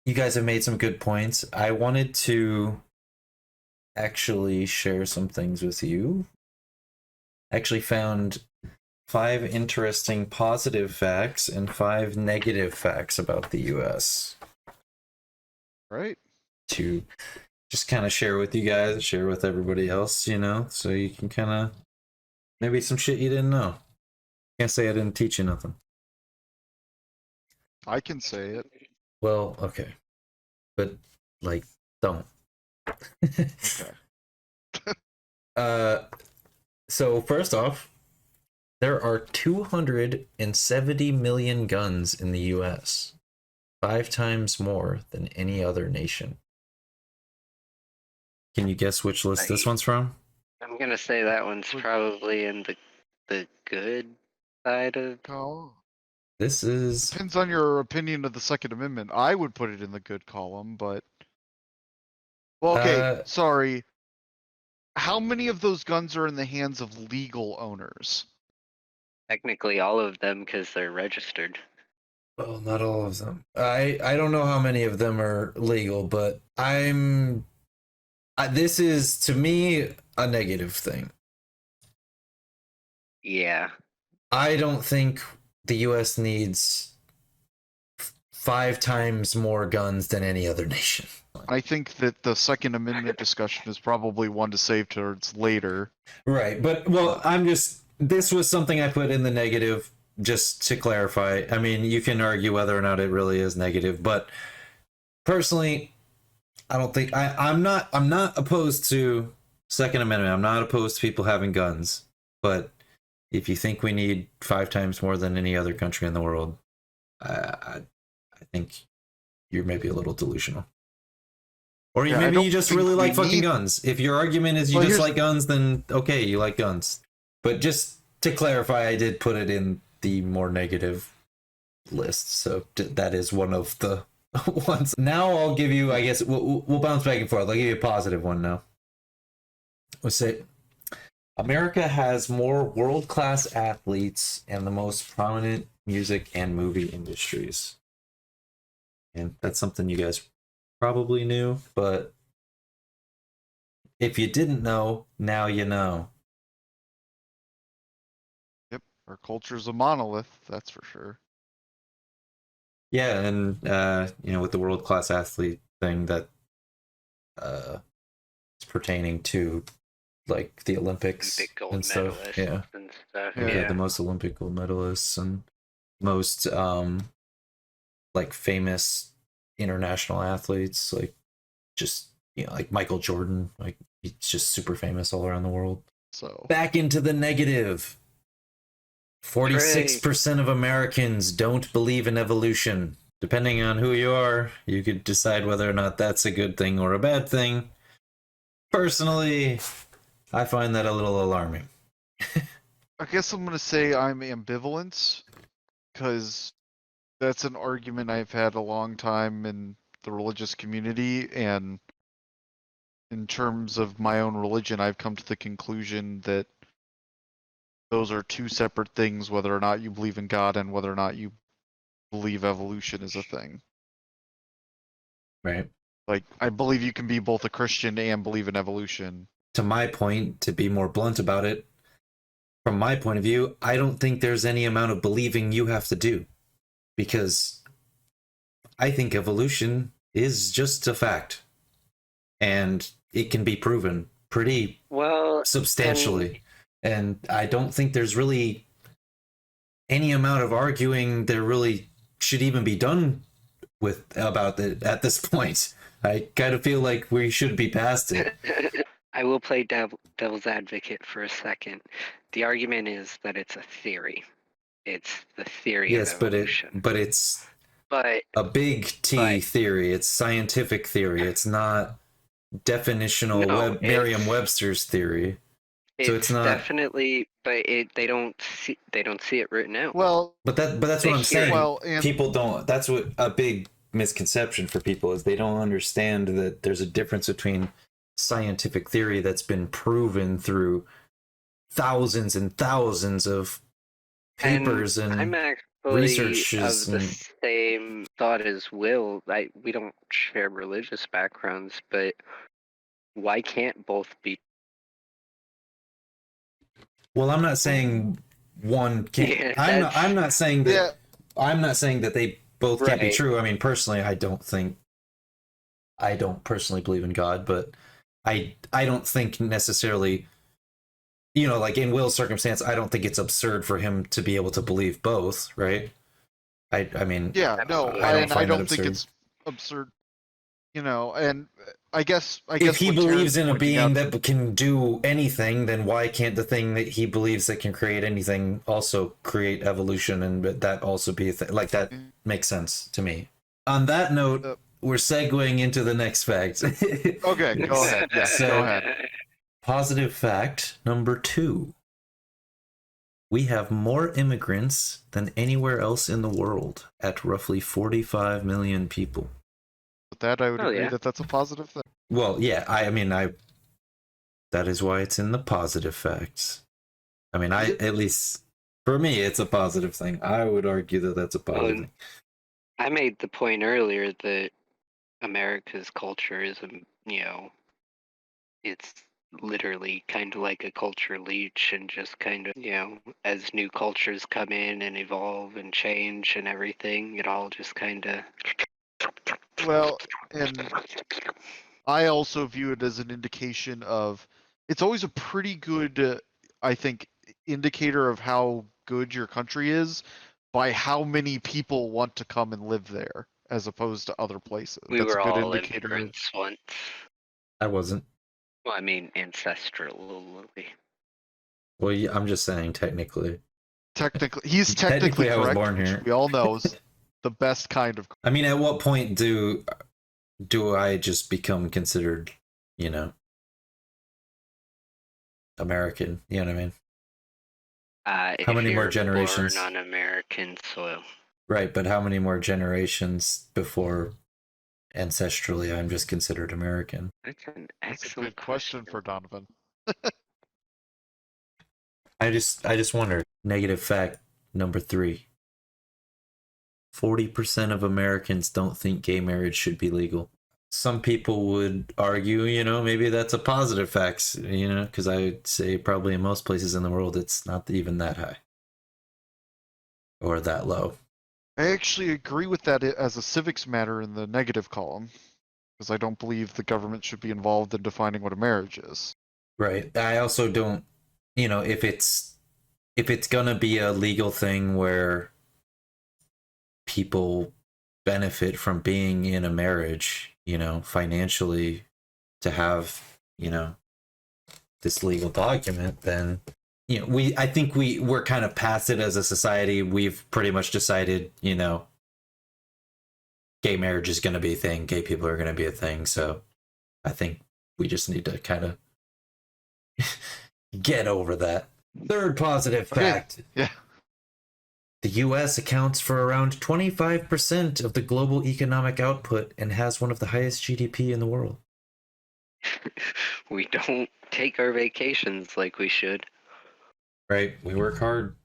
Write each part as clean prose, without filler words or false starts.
you guys have made some good points. I wanted to actually share some things with you. I actually found 5 interesting positive facts and 5 negative facts about the US. Right. To just kind of share with you guys, share with everybody else, you know, so you can kind of, maybe some shit you didn't know. Can't say I didn't teach you nothing. I can say it. Well, okay. But, like, don't. Okay. So first off, there are 270 million guns in the US, 5 times more than any other nation. Can you guess which list this one's from? I'm gonna say that one's probably in the good side of. Oh. This is... Depends on your opinion of the Second Amendment. I would put it in the good column, but... Well, okay, sorry. How many of those guns are in the hands of legal owners? Technically all of them, because they're registered. Well, not all of them. I don't know how many of them are legal, but this is, to me, a negative thing. Yeah. I don't think the US needs 5 times more guns than any other nation. I think that the Second Amendment discussion is probably one to save towards later. Right, but, well, this was something I put in the negative, just to clarify. I mean, you can argue whether or not it really is negative, but personally, I don't think, I'm not opposed to Second Amendment. I'm not opposed to people having guns, but if you think we need 5 times more than any other country in the world, I think you're maybe a little delusional. Or maybe you just really like fucking guns. If your argument is you just like guns, then okay, you like guns. But just to clarify, I did put it in the more negative list, so that is one of the ones. Now I'll give you, I guess, we'll bounce back and forth. I'll give you a positive one now. Let's say America has more world-class athletes and the most prominent music and movie industries. And that's something you guys probably knew, but if you didn't know, now you know. Yep, our culture's a monolith, that's for sure. Yeah, and you know, with the world-class athlete thing, that is pertaining to like the Olympics and stuff. Yeah. And stuff. Yeah, the most Olympic gold medalists and most like famous international athletes, like just, you know, like Michael Jordan, like he's just super famous all around the world. So back into the negative. 46% of Americans don't believe in evolution. Depending on who you are, you could decide whether or not that's a good thing or a bad thing. Personally, I find that a little alarming. I guess I'm going to say I'm ambivalent, because that's an argument I've had a long time in the religious community, and in terms of my own religion, I've come to the conclusion that those are 2 separate things, whether or not you believe in God and whether or not you believe evolution is a thing. Right. Like, I believe you can be both a Christian and believe in evolution. To my point, to be more blunt about it, from my point of view, I don't think there's any amount of believing you have to do. Because I think evolution is just a fact. And it can be proven pretty substantially. And I don't think there's really any amount of arguing there really should even be done with about it at this point. I kind of feel like we should be past it. I will play devil's advocate for a second. The argument is that it's a theory. It's the theory of evolution. But it's a big T theory. It's scientific theory. It's not definitional Merriam-Webster's theory. So it's not definitely, but they don't see it written out. Well, but that's what I'm saying. Well, people don't. That's what a big misconception for people is. They don't understand that there's a difference between scientific theory that's been proven through thousands and thousands of papers and research of is the same thought as Will. We don't share religious backgrounds, but why can't both be? well, I'm not saying one can't. Yeah, I'm not saying that. Yeah. I'm not saying that they both can't be Right. true. I mean, personally, I don't personally believe in God, but I don't think necessarily, like in Will's circumstance, I don't think it's absurd for him to be able to believe both, right? I mean, Yeah, no, I I don't don't think absurd. it's absurd, and I guess If he what believes Taryn's in a pointing being out, that can do anything, then why can't the thing that he believes that can create anything also create evolution, and that also be a thing? Like, that makes sense to me. On that note, we're segueing into the next fact. Okay, go ahead. Yes, go ahead. Positive fact number 2. We have more immigrants than anywhere else in the world at roughly 45 million people. With that, I would agree yeah. that that's a positive thing. Well, yeah, I mean, that is why it's in the positive facts. I mean, at least for me, it's a positive thing. I would argue that that's a positive thing. I made the point earlier that America's culture is, it's literally kind of like a culture leech, and just kind of, as new cultures come in and evolve and change and everything, it all just kind of. Well, and I also view it as an indication of, it's always a pretty good, I think, indicator of how good your country is by how many people want to come and live there as opposed to other places. We That's were a good all indicator. immigrants once. I wasn't. Well, I mean, ancestrally. Well, yeah, I'm just saying technically. He's technically I correct, was born here. which we all know is the best kind of. I mean, at what point do I just become considered, American? You know what I mean? How many more generations? Born on American soil. Right, but how many more generations before ancestrally I'm just considered American? That's an That's a excellent good question for Donovan. I just wonder. Negative fact number 3. 40% of Americans don't think gay marriage should be legal. Some people would argue, maybe that's a positive fact, because I would say probably in most places in the world it's not even that high or that low. I actually agree with that as a civics matter in the negative column, because I don't believe the government should be involved in defining what a marriage is. Right. I also don't, if it's gonna be a legal thing where people benefit from being in a marriage, financially, to have, this legal document, then I think we're kind of past it as a society. We've pretty much decided, gay marriage is going to be a thing, gay people are going to be a thing. So I think we just need to kind of get over that. Third positive fact. Yeah. The US accounts for around 25% of the global economic output and has one of the highest GDP in the world. We don't take our vacations like we should. Right. We work hard.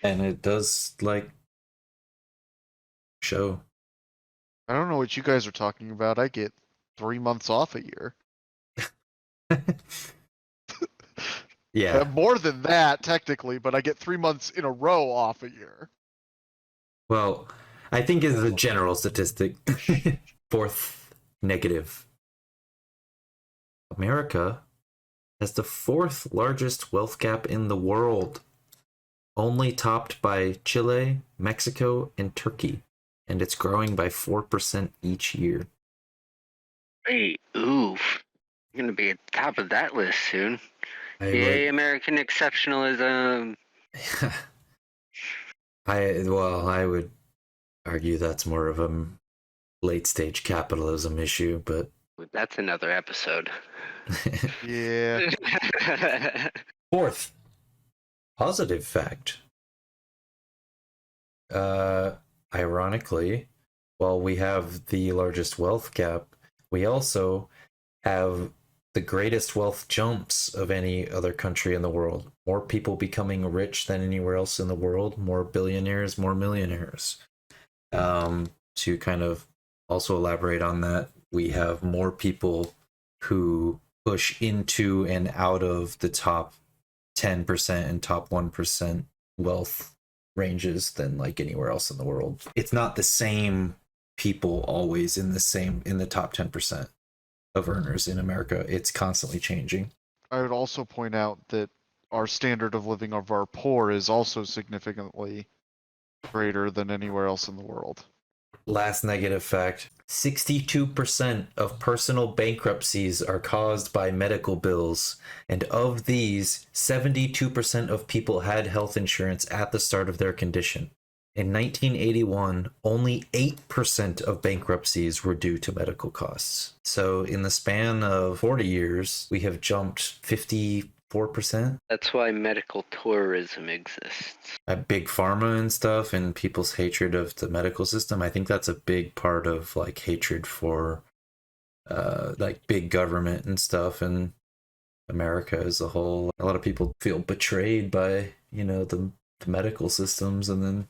And it does, show. I don't know what you guys are talking about. I get 3 months off a year. Yeah. More than that, technically, but I get 3 months in a row off a year. Well, I think it's a general statistic. Fourth negative. America has the 4th largest wealth gap in the world, only topped by Chile, Mexico, and Turkey, and it's growing by 4% each year. Hey, oof. I'm going to be at the top of that list soon. Yay, American exceptionalism. I would argue that's more of a late stage capitalism issue, but that's another episode. Yeah. 4th positive fact. Ironically, while we have the largest wealth gap, we also have the greatest wealth jumps of any other country in the world. More people becoming rich than anywhere else in the world, more billionaires, more millionaires. To kind of also elaborate on that, we have more people who push into and out of the top 10% and top 1% wealth ranges than like anywhere else in the world. It's not the same people always in the top 10% of earners in America. It's constantly changing. I would also point out that our standard of living of our poor is also significantly greater than anywhere else in the world. Last negative fact, 62% of personal bankruptcies are caused by medical bills, and of these, 72% of people had health insurance at the start of their condition. In 1981, only 8% of bankruptcies were due to medical costs. So in the span of 40 years, we have jumped 54%. That's why medical tourism exists. Big pharma and stuff, and people's hatred of the medical system. I think that's a big part of like hatred for like big government and stuff, and America as a whole. A lot of people feel betrayed by, you know, the medical systems, and then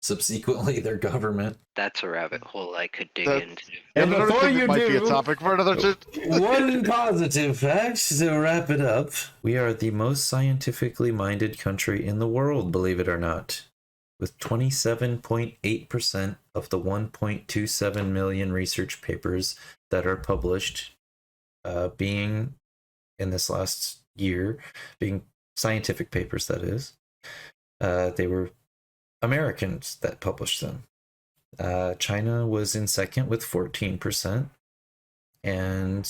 subsequently their government. That's a rabbit hole I could dig That- into. And Another before thing that you might be a do, topic for another. one positive fact to wrap it up. We are the most scientifically minded country in the world, believe it or not, with 27.8% of the 1.27 million research papers that are published being, in this last year, being scientific papers, that is. They were Americans that published them. China was in second with 14%. And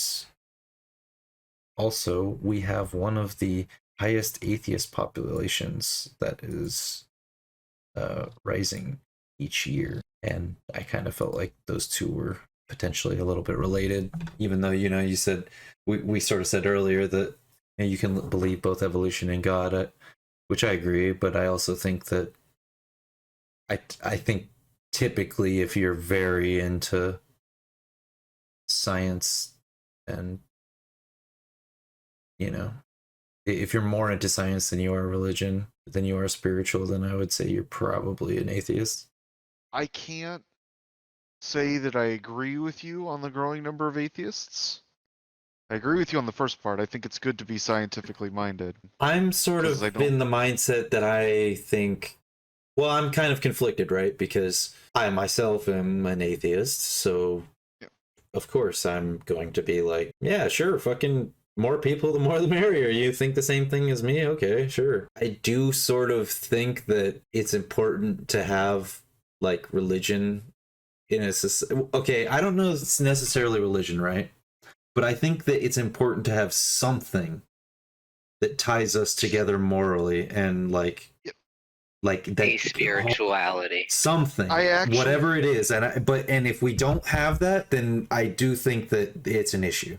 also, we have one of the highest atheist populations that is rising each year. And I kind of felt like those two were potentially a little bit related, even though, you know, you said, we sort of said earlier that, you know, you can believe both evolution and God, which I agree, but I also think that I think typically if you're very into science and, you know, if you're more into science than you are religion, than you are spiritual, then I would say you're probably an atheist. I can't say that I agree with you on the growing number of atheists. I agree with you on the first part. I think it's good to be scientifically minded. I'm sort of in the mindset that I think, well, I'm kind of conflicted, right? Because I myself am an atheist, so yeah. Of course I'm going to be like, yeah, sure, fucking more people, the more the merrier. You think the same thing as me? Okay, sure. I do sort of think that it's important to have like religion in a society. Okay, I don't know if it's necessarily religion, right? But I think that it's important to have something that ties us together morally and like that A spirituality. something, whatever it is. And if we don't have that, then I do think that it's an issue.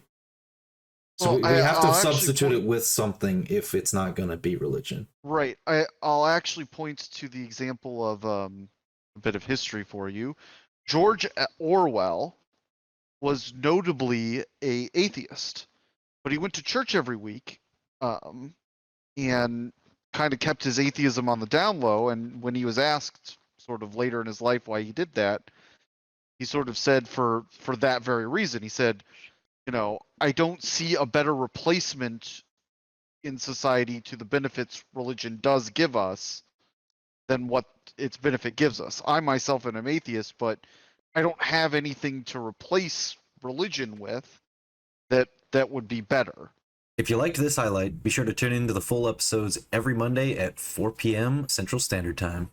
So we have to substitute it with something if it's not going to be religion. Right. I'll actually point to the example of a bit of history for you. George Orwell was notably a atheist, but he went to church every week, and kind of kept his atheism on the down low. And when he was asked sort of later in his life why he did that, he sort of said for that very reason. He said, you know, I don't see a better replacement in society to the benefits religion does give us than what its benefit gives us. I myself am an atheist, but I don't have anything to replace religion with that would be better. If you liked this highlight, be sure to tune into the full episodes every Monday at 4 p.m. Central Standard Time.